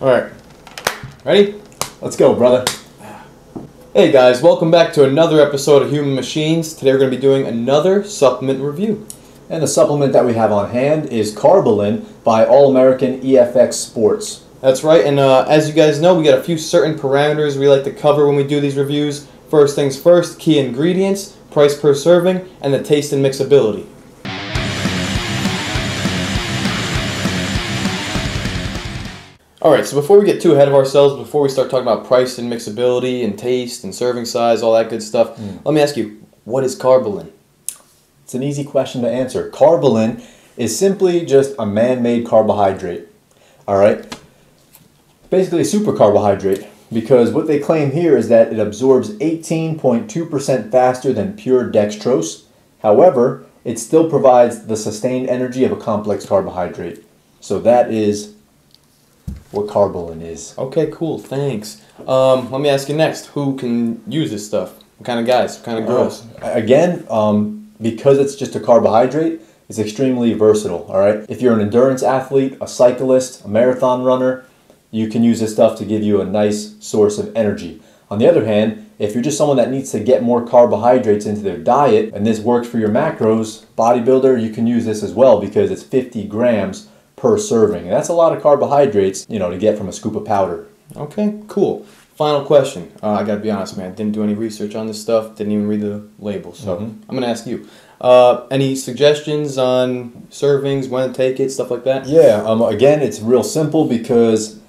Alright, ready? Let's go, brother. Hey guys, welcome back to another episode of Human Machines. Today we're going to be doing another supplement review. And the supplement that we have on hand is Karbolyn by All American EFX Sports. That's right, and as you guys know, we got a few certain parameters we like to cover when we do these reviews. First things first, key ingredients, price per serving, and the taste and mixability. Alright, so before we get too ahead of ourselves, before we start talking about price and mixability and taste and serving size, all that good stuff, let me ask you, what is Karbolyn? It's an easy question to answer. Karbolyn is simply just a man-made carbohydrate. Alright? Basically a super carbohydrate, because what they claim here is that it absorbs 18.2% faster than pure dextrose. However, it still provides the sustained energy of a complex carbohydrate. So that is what Karbolyn is. Okay, cool, thanks. Let me ask you next, who can use this stuff? What kind of guys, what kind of girls? Again, because it's just a carbohydrate, it's extremely versatile, alright? If you're an endurance athlete, a cyclist, a marathon runner, you can use this stuff to give you a nice source of energy. On the other hand, if you're just someone that needs to get more carbohydrates into their diet, and this works for your macros, bodybuilder, you can use this as well because it's 50 grams per serving. And that's a lot of carbohydrates, you know, to get from a scoop of powder. Okay, cool. Final question. I gotta be honest, man. Didn't do any research on this stuff. Didn't even read the label. So I'm gonna ask you. Any suggestions on servings, when to take it, stuff like that? Yeah. Again, it's real simple because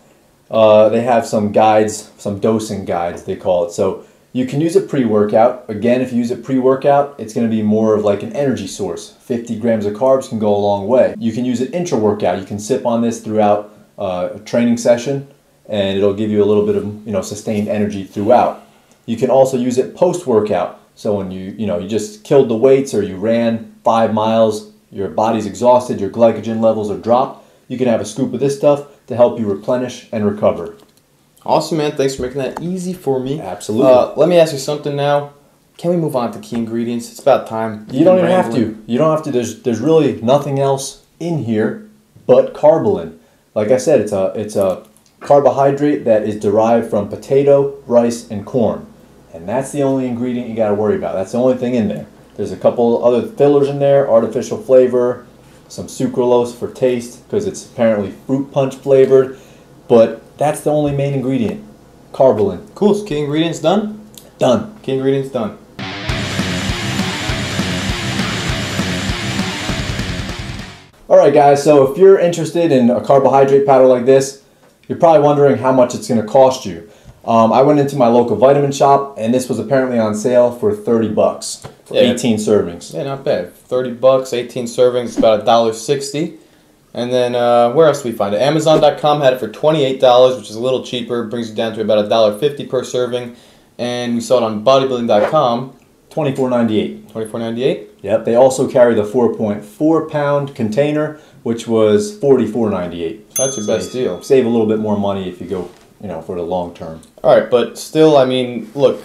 they have some guides, some dosing guides they call it. So you can use it pre-workout. Again, if you use it pre-workout, it's going to be more of like an energy source. 50 grams of carbs can go a long way. You can use it intra-workout. You can sip on this throughout a training session, and it'll give you a little bit of sustained energy throughout. You can also use it post-workout. So when you just killed the weights or you ran 5 miles, your body's exhausted, your glycogen levels are dropped, you can have a scoop of this stuff to help you replenish and recover. Awesome, man. Thanks for making that easy for me. Absolutely. Let me ask you something now. Can we move on to key ingredients? It's about time. You don't even have to. You don't have to. There's really nothing else in here but Karbolyn. Like I said, it's a carbohydrate that is derived from potato, rice, and corn. And that's the only ingredient you got to worry about. That's the only thing in there. There's a couple other fillers in there, artificial flavor, some sucralose for taste because it's apparently fruit punch flavored, but that's the only main ingredient, Karbolyn. Cool. So key ingredients done? Done. Key ingredients done. Alright guys, so if you're interested in a carbohydrate powder like this, you're probably wondering how much it's going to cost you. I went into my local vitamin shop and this was apparently on sale for 30 bucks for 18 servings. Yeah, not bad. 30 bucks, 18 servings, it's about $1.60. And then where else do we find it? Amazon.com had it for $28, which is a little cheaper. Brings you down to about $1.50 per serving. And we saw it on bodybuilding.com. $24.98. $24.98? Yep. They also carry the 4.4 pound container, which was $44.98. That's your best deal. Save a little bit more money if you go, for the long term. All right, but still, I mean, look,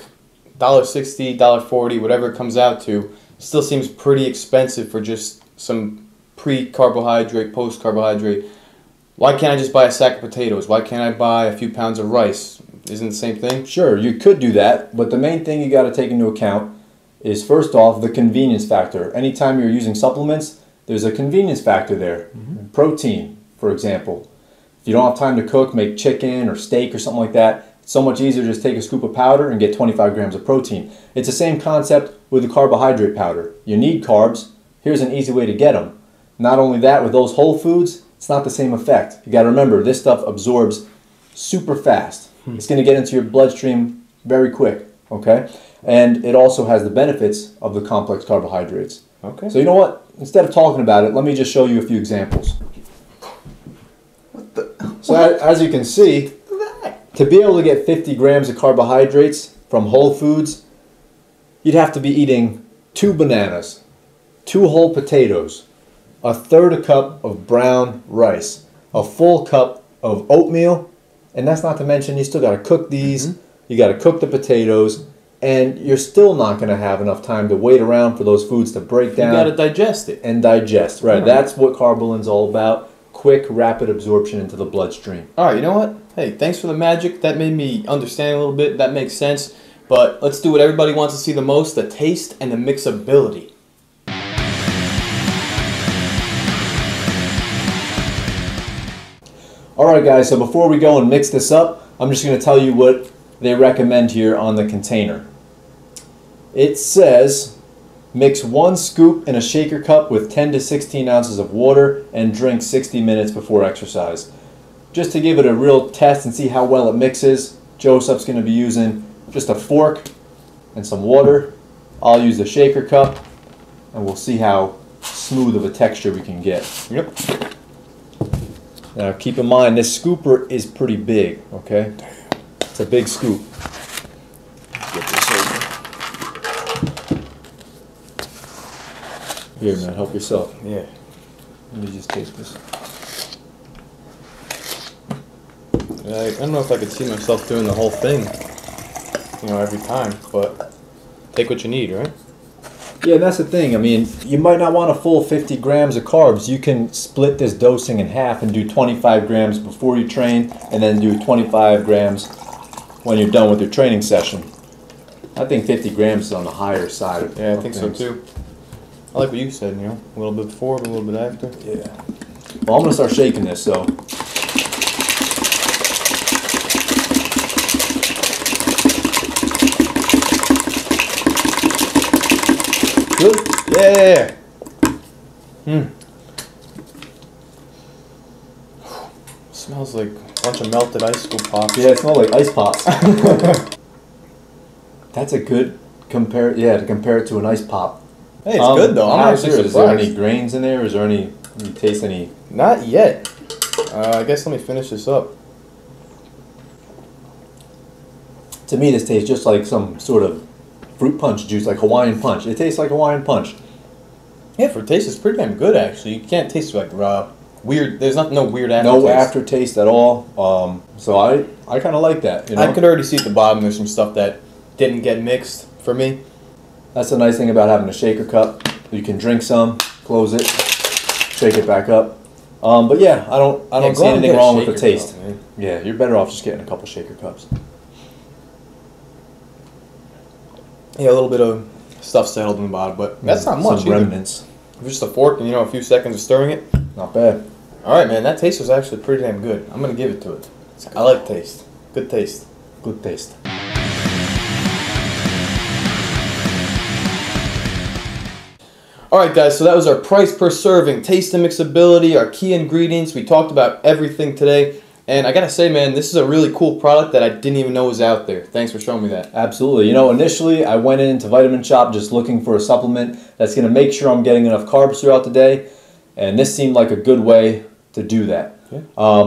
$1.60, $1.40, whatever it comes out to, still seems pretty expensive for just some pre-carbohydrate, post-carbohydrate. Why can't I just buy a sack of potatoes? Why can't I buy a few pounds of rice? Isn't it the same thing? Sure, you could do that, but the main thing you got to take into account is, first off, the convenience factor. Anytime you're using supplements, there's a convenience factor there. Protein, for example. If you don't have time to cook, make chicken or steak or something like that, it's so much easier to just take a scoop of powder and get 25 grams of protein. It's the same concept with the carbohydrate powder. You need carbs. Here's an easy way to get them. Not only that, with those whole foods, it's not the same effect. You got to remember, this stuff absorbs super fast. It's going to get into your bloodstream very quick, okay? And it also has the benefits of the complex carbohydrates. Okay. So you know what? Instead of talking about it, let me just show you a few examples. So as you can see, to be able to get 50 grams of carbohydrates from whole foods, you'd have to be eating 2 bananas, 2 whole potatoes, a third a cup of brown rice, a full cup of oatmeal, and that's not to mention you still got to cook these, you got to cook the potatoes, and you're still not going to have enough time to wait around for those foods to break down. You got to digest it. And digest, right. That's what Karbolyn's all about. Quick, rapid absorption into the bloodstream. All right, you know what? hey, thanks for the magic. That made me understand a little bit. That makes sense. But let's do what everybody wants to see the most, the taste and the mixability. Alright guys, so before we go and mix this up, I'm just going to tell you what they recommend here on the container. It says, mix 1 scoop in a shaker cup with 10 to 16 ounces of water and drink 60 minutes before exercise. Just to give it a real test and see how well it mixes, Joseph's going to be using just a fork and some water. I'll use the shaker cup and we'll see how smooth of a texture we can get. Yep. Now keep in mind this scooper is pretty big, okay? It's a big scoop. Get this over. Here man, help yourself. Yeah. Let me just taste this. I don't know if I could see myself doing the whole thing, you know, every time, but take what you need, right? Yeah, that's the thing. I mean, you might not want a full 50 grams of carbs. You can split this dosing in half and do 25 grams before you train and then do 25 grams when you're done with your training session. I think 50 grams is on the higher side of Yeah, I think so too. I like what you said, you know, a little bit before, but a little bit after. Yeah. Well, I'm going to start shaking this, so. Good? Yeah. Smells like a bunch of melted ice scoop pops. Yeah, it smells like ice pops. That's a good to compare it to an ice pop. Hey, it's good though. I'm actually surprised. Is there any grains in there? Is there any? Can you taste any? Not yet. I guess let me finish this up. To me, this tastes just like some sort of fruit punch juice, like Hawaiian punch. It tastes like Hawaiian punch. Yeah, for taste, it's pretty damn good actually. You can't taste like weird. There's no weird aftertaste. No aftertaste at all. So I kind of like that. You know? I could already see at the bottom there's some stuff that didn't get mixed for me. That's the nice thing about having a shaker cup. You can drink some, close it, shake it back up. But yeah, I don't see anything wrong with the taste. Cup, yeah, you're better off just getting a couple shaker cups. Yeah, a little bit of stuff settled in the bottom, but that's not much. Some remnants. Just a fork and, you know, a few seconds of stirring it. Not bad. All right, man, that taste was actually pretty damn good. I'm gonna give it to it. I like taste. Good taste. Good taste. All right, guys, so that was our price per serving, taste and mixability, our key ingredients. We talked about everything today. And I gotta say, man, this is a really cool product that I didn't even know was out there. Thanks for showing me that. Absolutely. You know, initially I went into Vitamin Shop just looking for a supplement that's gonna make sure I'm getting enough carbs throughout the day. And this seemed like a good way to do that. Yeah.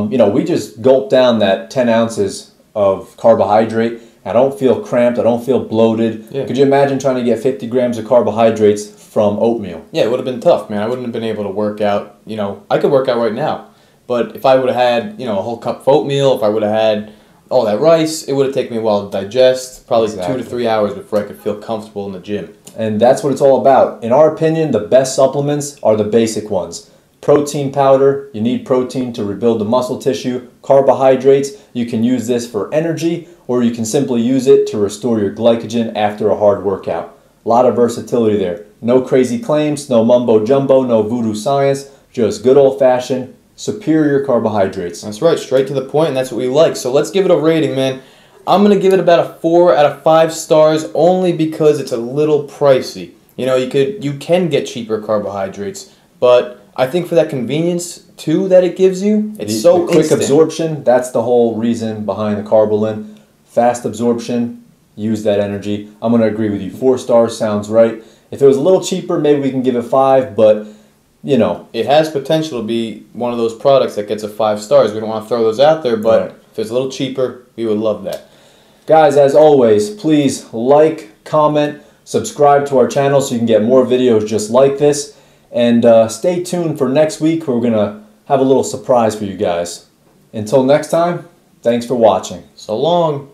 You know, we just gulped down that 10 ounces of carbohydrate. I don't feel cramped. I don't feel bloated. Yeah. Could you imagine trying to get 50 grams of carbohydrates from oatmeal? Yeah, it would have been tough, man. I wouldn't have been able to work out. You know, I could work out right now. But if I would have had, you know, a whole cup of oatmeal, if I would have had all that rice, it would have taken me a while to digest, probably 2 to 3 hours before I could feel comfortable in the gym. And that's what it's all about. In our opinion, the best supplements are the basic ones. Protein powder, you need protein to rebuild the muscle tissue. Carbohydrates, you can use this for energy, or you can simply use it to restore your glycogen after a hard workout. A lot of versatility there. No crazy claims, no mumbo jumbo, no voodoo science, just good old-fashioned superior carbohydrates. That's right, straight to the point, and that's what we like. So let's give it a rating, man. I'm going to give it about a 4 out of 5 stars only because it's a little pricey. You know, you can get cheaper carbohydrates, but I think for that convenience too that it gives you, it's so quick instant. Absorption, that's the whole reason behind the Karbolyn. Fast absorption, use that energy. I'm going to agree with you. 4 stars sounds right. If it was a little cheaper, maybe we can give it 5, but you know, it has potential to be one of those products that gets a 5 stars. We don't want to throw those out there, but right. If it's a little cheaper, we would love that. Guys, as always, please like, comment, subscribe to our channel so you can get more videos just like this. And stay tuned for next week. We're going to have a little surprise for you guys. Until next time, thanks for watching. So long.